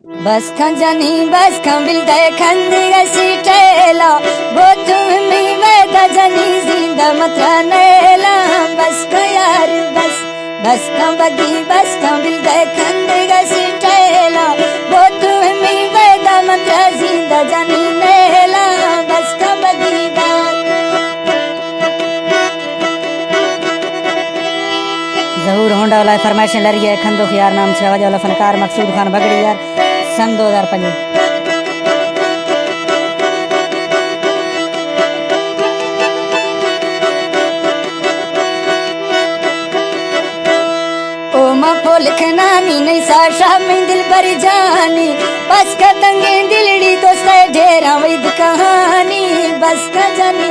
बस खंजनी बस खंबिल दे खंदिगा सीटेला बोतु मी वेदा जनी जिंदा मतरानेला बस का यार बस का बगी बस खंबिल दे खंदिगा सीटेला बोतु मी वेदा मतरा जिंदा जनी नेला बस का बगी जहूर होंडा वाला फरमाइश लरी है खंदो यार नाम से आवाज वाला फनकार मकसूद खान बगड़ी यार सन 2005 लिखना मी नहीं साशा में दिल पर जानी बस का तंगे दिलड़ी तो से ढेरा वैद कहानी बस का जानी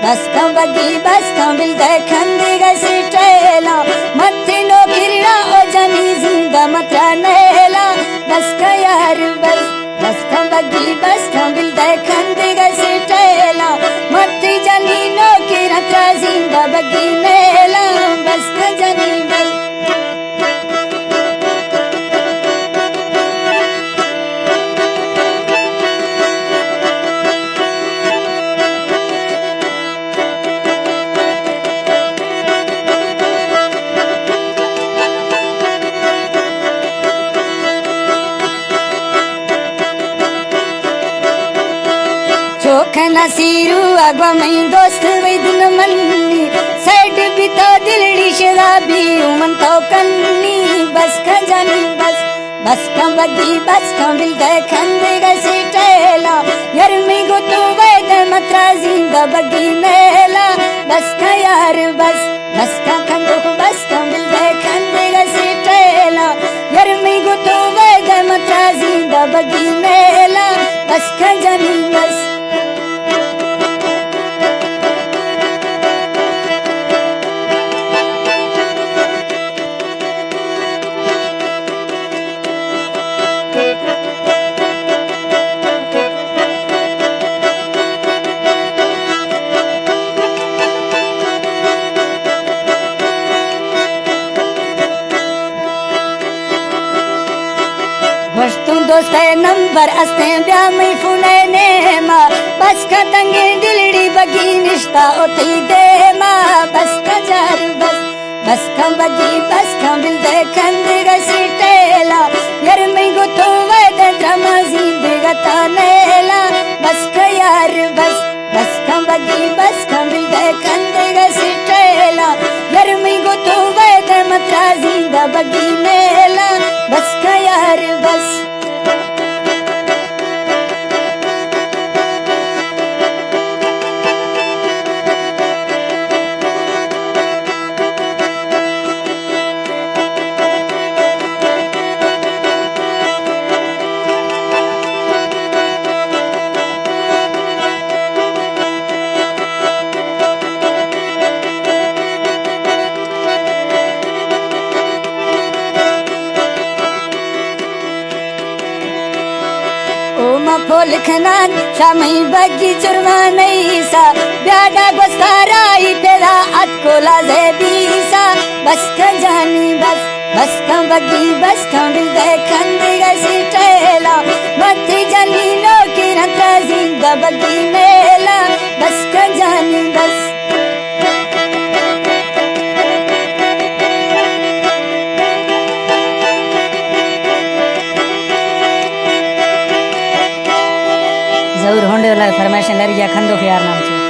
बस का बगी बस का बिल दे खंदेगा सिटेला मत्ती नो किरड़ा ओ जानी जिंदा मतरा नेला बस का यार बस का बगी बस का बिल दे खंदेगा सिटेला मत्ती जानी नो किरड़ा जिंदा बगी नेला बस का जानी चोखना सीरू अगवा में दोस्त वैदन मन्नी साइड भी तो दिलड़ी शराबी उमन तो कन्नी बस का जानी बस का बगी बस का बिल दे खंदेगा सिटेला यार में गो तो वैद मतरा जिंदा बगी नेला बस का यार बस का खंदो बस का बिल दे खंदेगा सिटेला यार में गो तो वैद मतरा जिंदा बगी नेला बस का जानी बस दोस्त नंबर अस्ते ब्याह में फुने ने माँ बस का तंगे दिलड़ी बगी निश्ता ओती दे माँ बस का जार बस का बगी बस का बिल दे खंदेगा सिटेला यार में गो तो वैद ड्रामा जिंदेगा तानेला बस का यार बस का बगी बस का बिल दे खंदेगा सिटेला यार में गो तो वैद मतरा जिंदा बगी नेला बस का यार बस लिखनान शामी बगी चुरमा नहीं सा ब्याडा गोस्तारा ही तेरा अटकोला जेबी सा बस का जानी बस का बगी बस का बिल दे खंदेगा सिटेला मत्ती जानी नो की रत्रा जिंदा बगी नेला बस का जानी बस जरूर होंडे वाला फरमाइश लरी है खंदो यार नाम से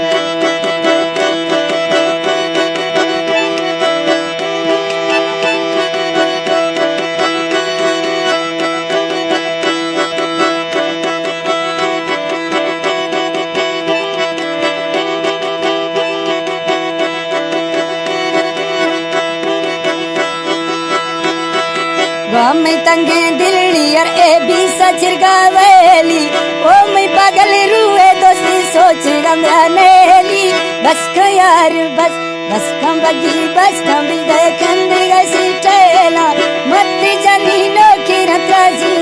में तंगे दिलड़ी यार ए भी सचिरगा वेली ओ मैं पागल रूए दोस्ती सोच गमरा नेली बस का यार बस का बगी बस का बिल दे खंदेगा सिटेला मत्ती जानी नो की रत्रा जी